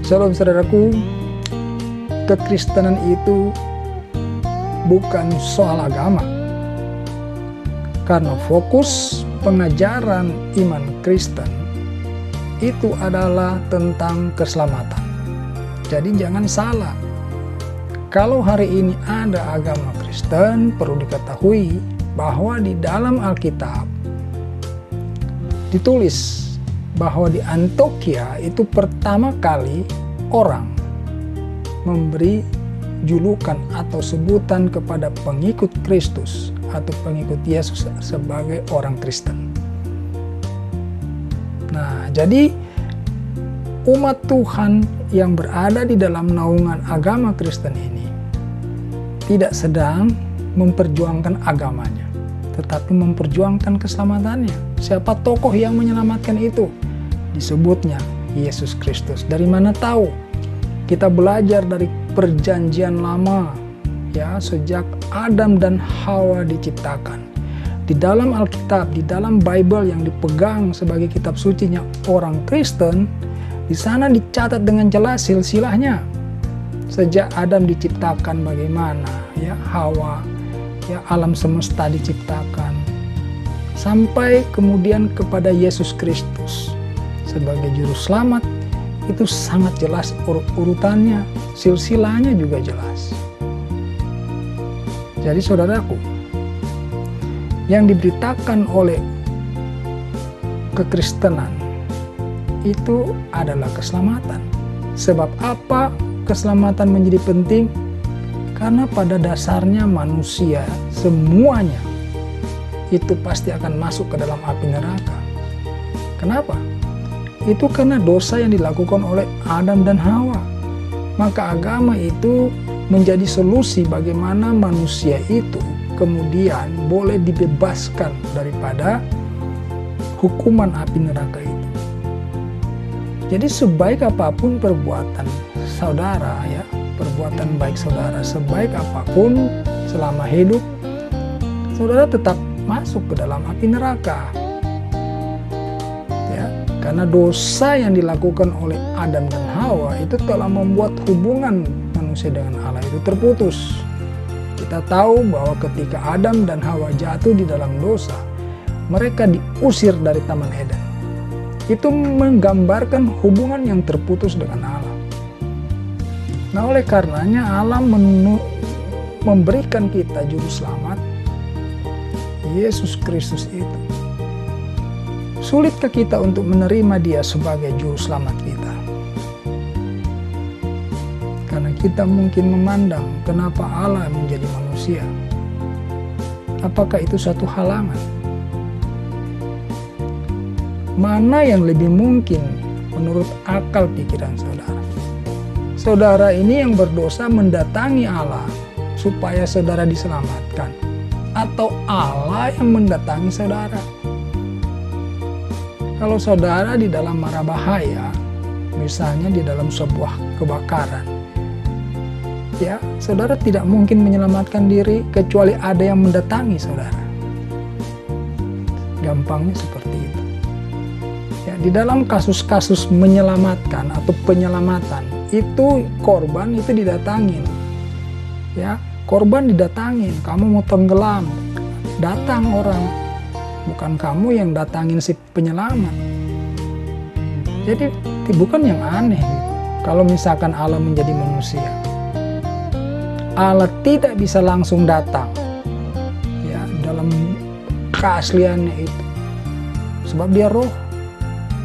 Shalom saudaraku, kekristenan itu bukan soal agama. Karena fokus pengajaran iman Kristen itu adalah tentang keselamatan. Jadi jangan salah. Kalau hari ini ada agama Kristen, perlu diketahui bahwa di dalam Alkitab ditulis bahwa di Antioquia itu pertama kali orang memberi julukan atau sebutan kepada pengikut Kristus atau pengikut Yesus sebagai orang Kristen. Nah, jadi umat Tuhan yang berada di dalam naungan agama Kristen ini tidak sedang memperjuangkan agamanya, tetapi memperjuangkan keselamatannya. Siapa tokoh yang menyelamatkan itu? Disebutnya Yesus Kristus. Dari mana tahu? Kita belajar dari perjanjian lama, ya, sejak Adam dan Hawa diciptakan. Di dalam Alkitab, di dalam Bible yang dipegang sebagai kitab sucinya orang Kristen, di sana dicatat dengan jelas silsilahnya. Sejak Adam diciptakan bagaimana, ya, Hawa, ya, alam semesta diciptakan, sampai kemudian kepada Yesus Kristus sebagai juru selamat. Itu sangat jelas urutannya, silsilahnya juga jelas. Jadi saudaraku, yang diberitakan oleh kekristenan itu adalah keselamatan. Sebab apa keselamatan menjadi penting? Karena pada dasarnya manusia semuanya itu pasti akan masuk ke dalam api neraka. Kenapa? Itu karena dosa yang dilakukan oleh Adam dan Hawa. Maka agama itu menjadi solusi bagaimana manusia itu kemudian boleh dibebaskan daripada hukuman api neraka itu. Jadi sebaik apapun perbuatan saudara, ya, perbuatan baik saudara, sebaik apapun selama hidup, saudara tetap masuk ke dalam api neraka. Karena dosa yang dilakukan oleh Adam dan Hawa itu telah membuat hubungan manusia dengan Allah itu terputus. Kita tahu bahwa ketika Adam dan Hawa jatuh di dalam dosa, mereka diusir dari Taman Eden. Itu menggambarkan hubungan yang terputus dengan Allah. Nah, oleh karenanya Allah memberikan kita juru selamat, Yesus Kristus itu. Sulitkah kita untuk menerima Dia sebagai juru selamat kita? Karena kita mungkin memandang kenapa Allah menjadi manusia. Apakah itu suatu halangan? Mana yang lebih mungkin menurut akal pikiran saudara? Saudara ini yang berdosa mendatangi Allah supaya saudara diselamatkan, atau Allah yang mendatangi saudara? Kalau saudara di dalam mara bahaya, misalnya di dalam sebuah kebakaran, ya, saudara tidak mungkin menyelamatkan diri kecuali ada yang mendatangi saudara. Gampangnya seperti itu. Ya, di dalam kasus-kasus menyelamatkan atau penyelamatan, itu korban itu didatangin. Ya, korban didatangin, kamu mau tenggelam, datang orang. Bukan kamu yang datangin si penyelamat. Jadi bukan yang aneh gitu. Kalau misalkan Allah menjadi manusia, Allah tidak bisa langsung datang, ya, dalam keasliannya itu. Sebab Dia roh.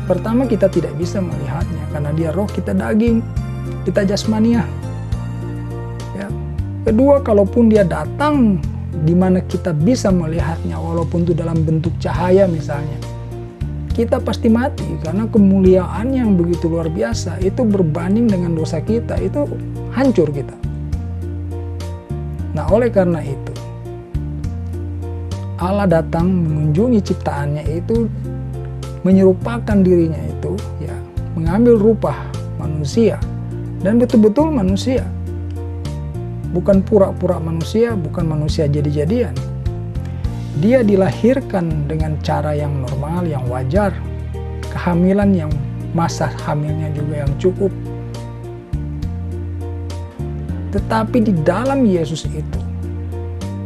Pertama, kita tidak bisa melihatnya karena Dia roh, kita daging, kita jasmaniah. Ya. Kedua, kalaupun Dia datang di mana kita bisa melihatnya walaupun itu dalam bentuk cahaya misalnya, kita pasti mati karena kemuliaan yang begitu luar biasa itu berbanding dengan dosa kita, itu hancur kita. Nah, oleh karena itu Allah datang mengunjungi ciptaannya itu, menyerupakan dirinya itu, ya, mengambil rupa manusia dan betul-betul manusia. Bukan pura-pura manusia, bukan manusia jadi-jadian. Dia dilahirkan dengan cara yang normal, yang wajar. Kehamilan yang masa hamilnya juga yang cukup. Tetapi di dalam Yesus itu,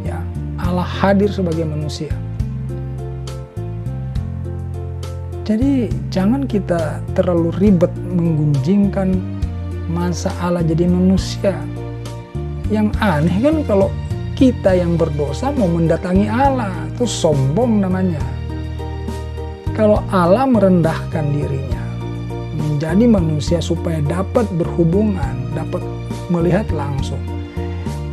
ya, Allah hadir sebagai manusia. Jadi jangan kita terlalu ribet menggunjingkan masa Allah jadi manusia. Yang aneh kan kalau kita yang berdosa mau mendatangi Allah, itu sombong namanya. Kalau Allah merendahkan dirinya menjadi manusia supaya dapat berhubungan, dapat melihat langsung,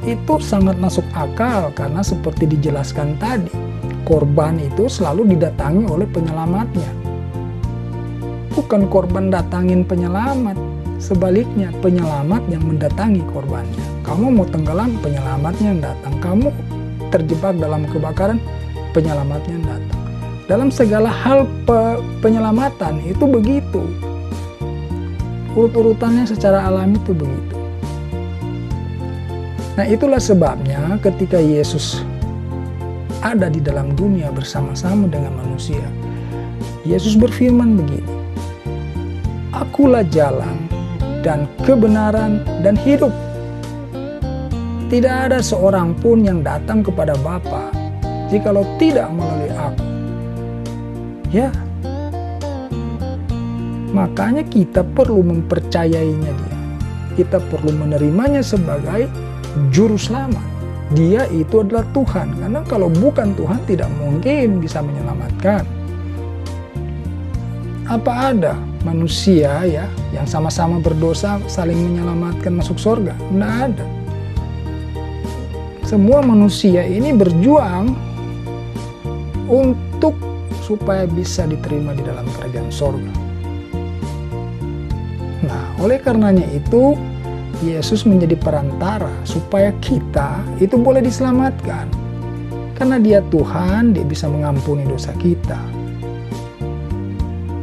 itu sangat masuk akal karena seperti dijelaskan tadi, korban itu selalu didatangi oleh penyelamatnya. Bukan korban datangin penyelamat, sebaliknya penyelamat yang mendatangi korbannya. Kamu mau tenggelam, penyelamatnya yang datang. Kamu terjebak dalam kebakaran, penyelamatnya yang datang. Dalam segala hal penyelamatan itu begitu. Urut-urutannya secara alami itu begitu. Nah, itulah sebabnya ketika Yesus ada di dalam dunia bersama-sama dengan manusia, Yesus berfirman begini, "Akulah jalan dan kebenaran dan hidup. Tidak ada seorang pun yang datang kepada Bapa jikalau tidak melalui aku." Ya, makanya kita perlu mempercayainya dia. Kita perlu menerimanya sebagai juru selamat. Dia itu adalah Tuhan, karena kalau bukan Tuhan tidak mungkin bisa menyelamatkan. Apa ada manusia ya yang sama-sama berdosa saling menyelamatkan masuk surga? Tidak ada. Semua manusia ini berjuang untuk supaya bisa diterima di dalam kerajaan surga. Nah, oleh karenanya itu Yesus menjadi perantara supaya kita itu boleh diselamatkan. Karena dia Tuhan, dia bisa mengampuni dosa kita.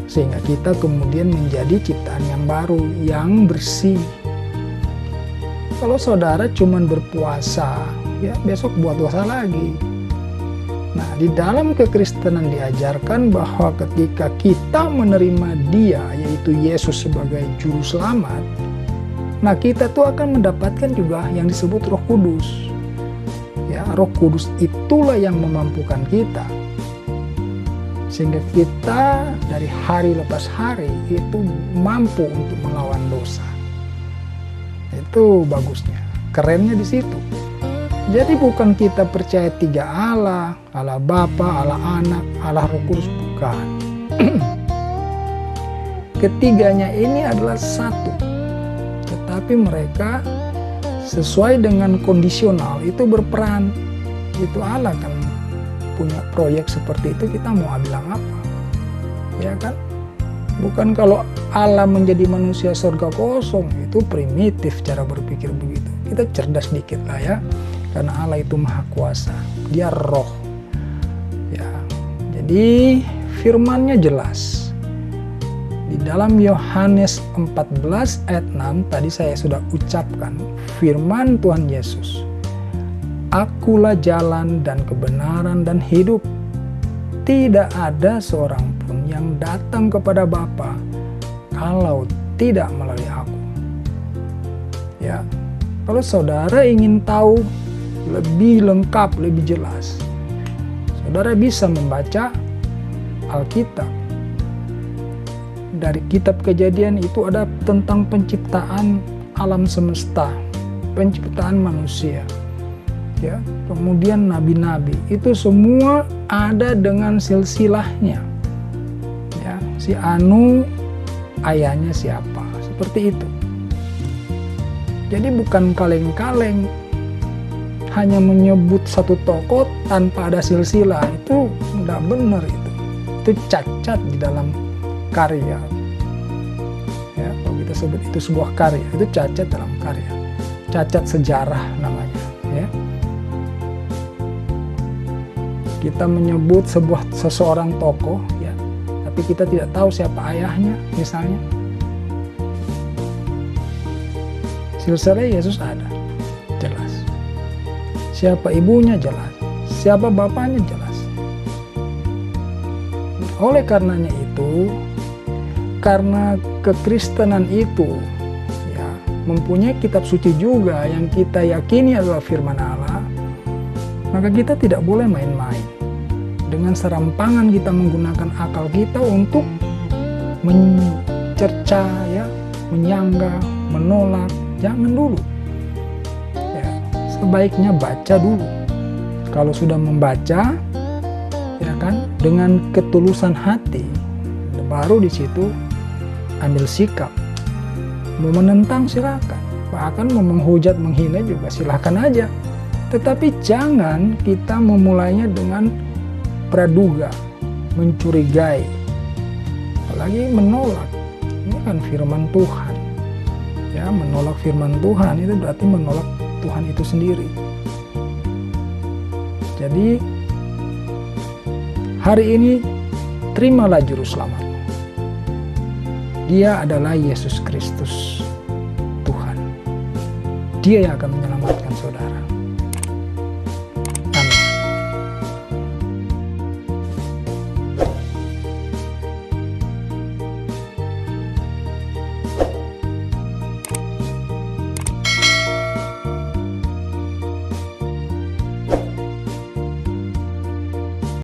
Sehingga kita kemudian menjadi ciptaan yang baru, yang bersih. Kalau saudara cuman berpuasa, ya besok buat dosa lagi. Nah, di dalam kekristenan diajarkan bahwa ketika kita menerima dia, yaitu Yesus sebagai juru selamat, nah kita tuh akan mendapatkan juga yang disebut Roh Kudus. Ya, Roh Kudus itulah yang memampukan kita. Sehingga kita dari hari lepas hari itu mampu untuk melawan dosa. Itu bagusnya, kerennya di situ. Jadi bukan kita percaya tiga Allah, Allah Bapa, Allah Anak, Allah Roh Kudus, bukan. Ketiganya ini adalah satu. Tetapi mereka sesuai dengan kondisional itu berperan. Itu Allah kan punya proyek seperti itu, kita mau bilang apa? Ya kan? Bukan kalau Allah menjadi manusia surga kosong, itu primitif cara berpikir begitu. Kita cerdas dikit lah ya. Karena Allah itu maha kuasa, dia roh. Ya, jadi firman-Nya jelas. Di dalam Yohanes 14 ayat 6 tadi saya sudah ucapkan firman Tuhan Yesus. Akulah jalan dan kebenaran dan hidup. Tidak ada seorang pun yang datang kepada Bapa kalau tidak melalui aku. Ya, kalau saudara ingin tahu lebih lengkap, lebih jelas, saudara bisa membaca Alkitab. Dari kitab Kejadian itu ada tentang penciptaan alam semesta, penciptaan manusia. Ya, kemudian nabi-nabi itu semua ada dengan silsilahnya. Ya, si Anu ayahnya siapa, seperti itu. Jadi bukan kaleng-kaleng hanya menyebut satu tokoh tanpa ada silsilah, itu nggak benar itu cacat di dalam karya. Ya, kalau kita sebut itu sebuah karya, itu cacat dalam karya, cacat sejarah namanya. Ya, kita menyebut seseorang tokoh, ya, tapi kita tidak tahu siapa ayahnya, misalnya. Silsilah Yesus ada, jelas. Siapa ibunya jelas, siapa bapaknya jelas. Oleh karenanya itu, karena kekristenan itu ya mempunyai kitab suci juga yang kita yakini adalah firman Allah, maka kita tidak boleh main-main dengan serampangan kita menggunakan akal kita untuk mencerca, ya, menyanggah, menolak. Jangan dulu. Ya, sebaiknya baca dulu. Kalau sudah membaca, ya kan, dengan ketulusan hati, baru di situ ambil sikap. Mau menentang silakan, bahkan mau menghujat, menghina juga silakan aja. Tetapi jangan kita memulainya dengan praduga, mencurigai, apalagi menolak. Ini kan firman Tuhan. Ya, menolak firman Tuhan itu berarti menolak Tuhan itu sendiri. Jadi hari ini terimalah juru selamat. Dia adalah Yesus Kristus, Tuhan. Dia yang akan menyelamatkan saudara.